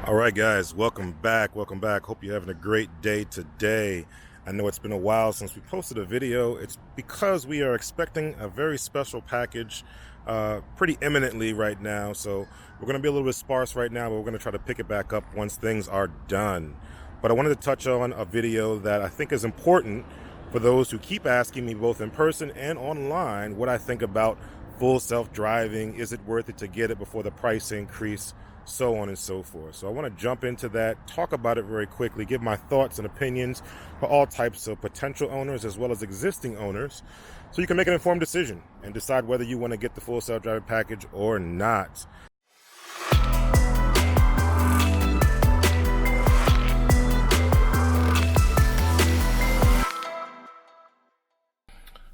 All right, guys, welcome back. Welcome back. Hope you're having a great day today. I know it's been a while since we posted a video. It's because we are expecting a very special package pretty imminently right now. So we're going to be a little bit sparse right now, but we're going to try to pick it back up once things are done. But I wanted to touch on a video that I think is important for those who keep asking me both in person and online what I think about full self-driving. Is it worth it to get it before the price increase? So on and so forth. So I want to jump into that, talk about it very quickly, give my thoughts and opinions for all types of potential owners as well as existing owners, so you can make an informed decision and decide whether you want to get the full self-driving package or not.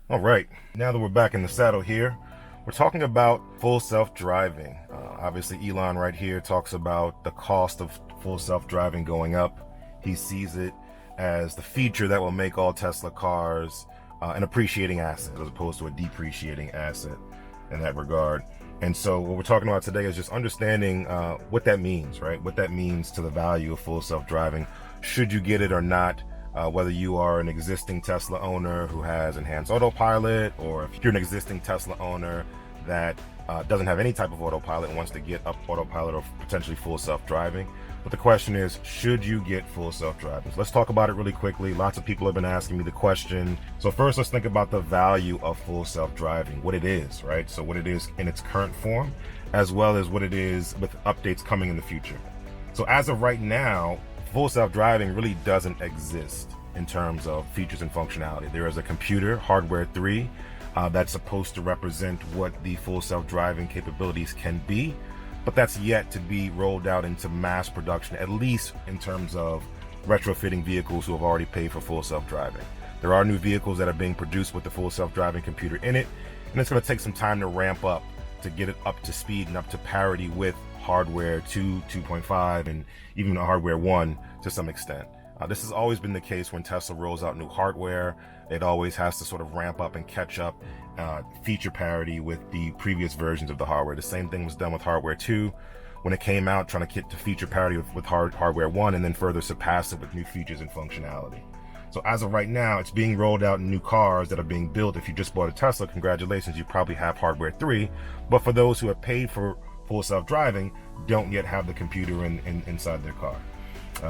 All right, now that we're back in the saddle here, we're talking about full self-driving. Obviously, Elon right here talks about the cost of full self-driving going up. He sees it as the feature that will make all Tesla cars an appreciating asset as opposed to a depreciating asset in that regard. And so what we're talking about today is just understanding what that means, right? What that means to the value of full self-driving. Should you get it or not? Whether you are an existing Tesla owner who has enhanced autopilot, or if you're an existing Tesla owner that doesn't have any type of autopilot and wants to get up autopilot or potentially full self-driving. But the question is, should you get full self-driving? So let's talk about it really quickly. Lots of people have been asking me the question. So first, let's think about the value of full self-driving, what it is, right? So what it is in its current form, as well as what it is with updates coming in the future. So as of right now, full self-driving really doesn't exist in terms of features and functionality. There is a computer, Hardware 3, that's supposed to represent what the full self-driving capabilities can be, but that's yet to be rolled out into mass production, at least in terms of retrofitting vehicles who have already paid for full self-driving. There are new vehicles that are being produced with the full self-driving computer in it, and it's going to take some time to ramp up to get it up to speed and up to parity with Hardware 2, 2.5, and even the Hardware 1 to some extent. This has always been the case when Tesla rolls out new hardware. It always has to sort of ramp up and catch up feature parity with the previous versions of the hardware. The same thing was done with Hardware 2 when it came out, trying to get to feature parity with Hardware 1 and then further surpass it with new features and functionality. So as of right now, it's being rolled out in new cars that are being built. If you just bought a Tesla, congratulations, you probably have Hardware 3. But for those who have paid for full self-driving, don't yet have the computer inside their car.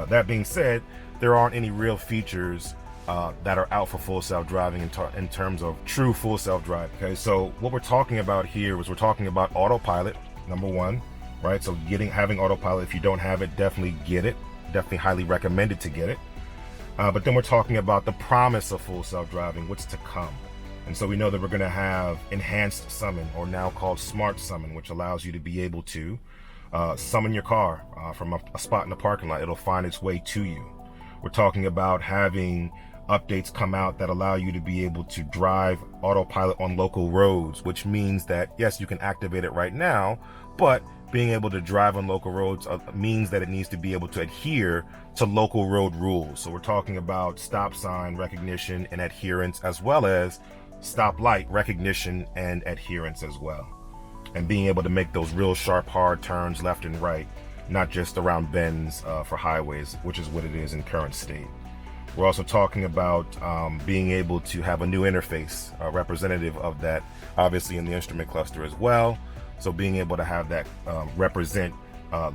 That being said, there aren't any real features that are out for full self-driving in terms of true full self-driving. Okay, so what we're talking about here is we're talking about autopilot, number one, right? So having autopilot, if you don't have it, definitely get it. Definitely highly recommended to get it. But then we're talking about the promise of full self-driving, what's to come. And so we know that we're going to have enhanced summon, or now called smart summon, which allows you to be able to summon your car from a spot in the parking lot. It'll find its way to you. We're talking about having updates come out that allow you to be able to drive autopilot on local roads, which means that, yes, you can activate it right now, but being able to drive on local roads means that it needs to be able to adhere to local road rules. So we're talking about stop sign recognition and adherence, as well as stoplight recognition and adherence as well. And being able to make those real sharp, hard turns left and right, not just around bends for highways, which is what it is in current state. We're also talking about being able to have a new interface representative of that, obviously in the instrument cluster as well. So being able to have that represent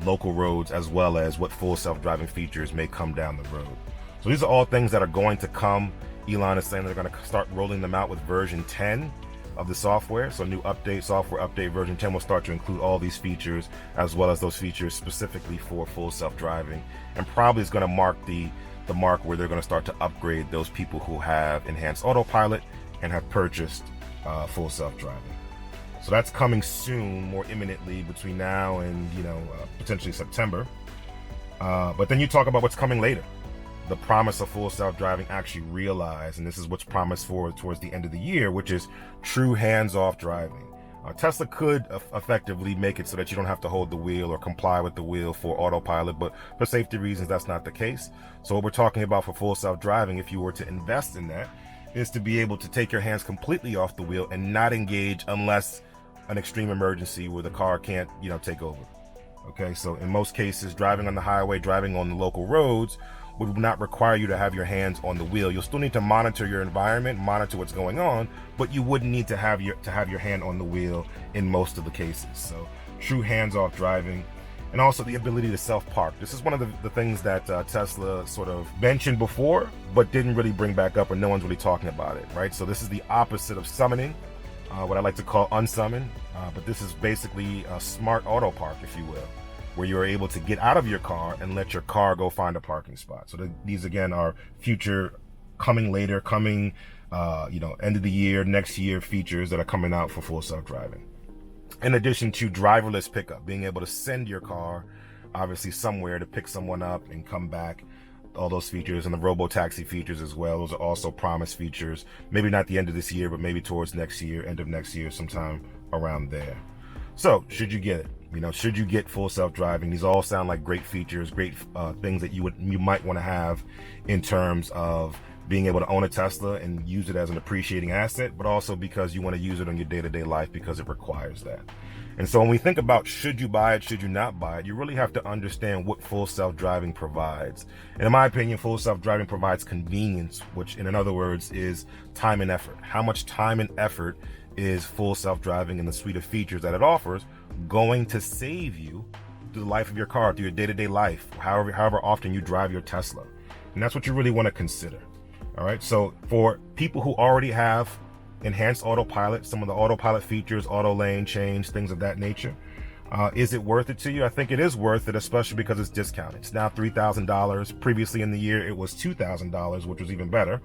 local roads, as well as what full self-driving features may come down the road. So these are all things that are going to come. Elon is saying they're going to start rolling them out with version 10 of the software. So new update, software update version 10 will start to include all these features, as well as those features specifically for full self-driving, and probably is going to mark the mark where they're going to start to upgrade those people who have enhanced autopilot and have purchased full self-driving. So that's coming soon, more imminently, between now and potentially September. But then you talk about what's coming later. The promise of full self-driving actually realized, and this is what's promised for towards the end of the year, which is true hands-off driving. Tesla could effectively make it so that you don't have to hold the wheel or comply with the wheel for autopilot, but for safety reasons, that's not the case. So what we're talking about for full self-driving, if you were to invest in that, is to be able to take your hands completely off the wheel and not engage unless an extreme emergency where the car can't, take over. Okay, so in most cases, driving on the highway, driving on the local roads would not require you to have your hands on the wheel. You'll still need to monitor your environment, monitor what's going on, but you wouldn't need to have your hand on the wheel in most of the cases. So true hands-off driving, and also the ability to self-park. This is one of the things that Tesla sort of mentioned before, but didn't really bring back up, or no one's really talking about it, right? So this is the opposite of summoning, what I like to call unsummon, but this is basically a smart auto park, if you will, where you're able to get out of your car and let your car go find a parking spot. So these again are future, coming later, end of the year, next year features that are coming out for full self-driving. In addition to driverless pickup, being able to send your car obviously somewhere to pick someone up and come back, all those features, and the robo-taxi features as well. Those are also promised features, maybe not the end of this year, but maybe towards next year, end of next year, sometime around there. So should you get it? Should you get full self-driving? These all sound like great features, great things that you might want to have in terms of being able to own a Tesla and use it as an appreciating asset, but also because you want to use it on your day-to-day life because it requires that. And so when we think about should you buy it, should you not buy it, you really have to understand what full self-driving provides. And in my opinion, full self-driving provides convenience, which in other words is time and effort. How much time and effort is full self-driving and the suite of features that it offers going to save you through the life of your car, through your day-to-day life, however often you drive your Tesla? And that's what you really want to consider. All right, so for people who already have enhanced autopilot, some of the autopilot features, auto lane change, things of that nature, is it worth it to you? I think it is worth it, especially because it's discounted. It's now $3,000. Previously in the year, it was $2,000, which was even better,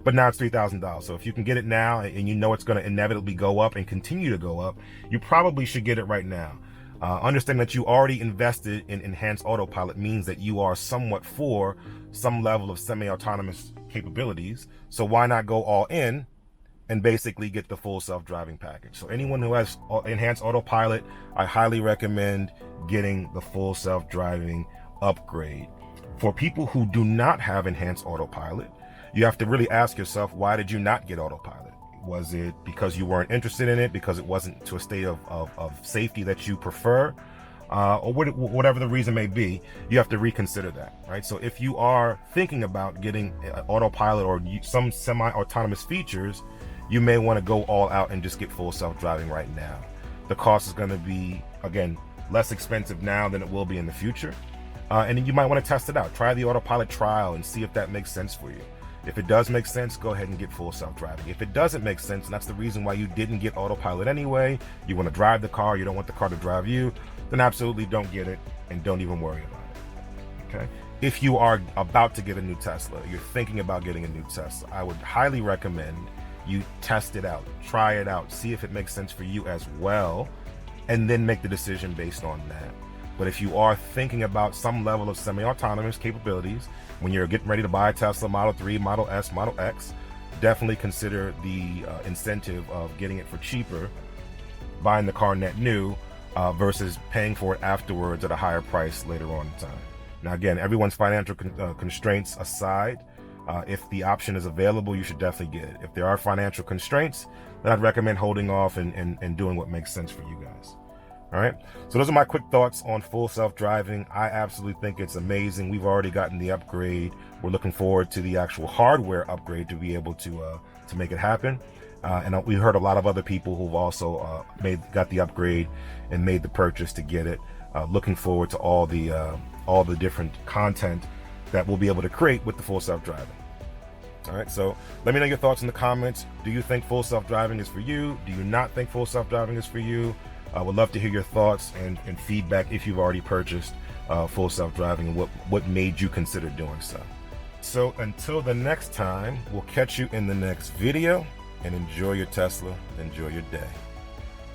but now it's $3,000. So if you can get it now and you know it's going to inevitably go up and continue to go up, you probably should get it right now. Understand that you already invested in enhanced autopilot means that you are somewhat for some level of semi-autonomous capabilities. So why not go all in and basically get the full self-driving package? So anyone who has enhanced autopilot, I highly recommend getting the full self-driving upgrade. For people who do not have enhanced autopilot, you have to really ask yourself, why did you not get autopilot? Was it because you weren't interested in it, because it wasn't to a state of safety that you prefer, or whatever the reason may be? You have to reconsider that, right? So if you are thinking about getting autopilot or some semi-autonomous features, you may want to go all out and just get full self-driving right now. The cost is going to be, again, less expensive now than it will be in the future. And you might want to test it out. Try the autopilot trial and see if that makes sense for you. If it does make sense, go ahead and get full self-driving. If it doesn't make sense, and that's the reason why you didn't get autopilot anyway, you want to drive the car, you don't want the car to drive you, then absolutely don't get it and don't even worry about it, okay? If you are about to get a new Tesla, you're thinking about getting a new Tesla, I would highly recommend you test it out, try it out, see if it makes sense for you as well, and then make the decision based on that. But if you are thinking about some level of semi-autonomous capabilities, when you're getting ready to buy a Tesla Model 3, Model S, Model X, definitely consider the incentive of getting it for cheaper, buying the car net new, versus paying for it afterwards at a higher price later on in time. Now again, everyone's financial constraints aside, if the option is available, you should definitely get it. If there are financial constraints, then I'd recommend holding off and doing what makes sense for you guys. All right, so those are my quick thoughts on full self-driving. I absolutely think it's amazing. We've already gotten the upgrade. We're looking forward to the actual hardware upgrade to be able to make it happen. And we heard a lot of other people who've also got the upgrade and made the purchase to get it. Looking forward to all the different content that we'll be able to create with the full self-driving. All right, so let me know your thoughts in the comments. Do you think full self-driving is for you? Do you not think full self-driving is for you? I would love to hear your thoughts and feedback if you've already purchased full self-driving and what made you consider doing so. So until the next time, we'll catch you in the next video, and enjoy your Tesla, enjoy your day.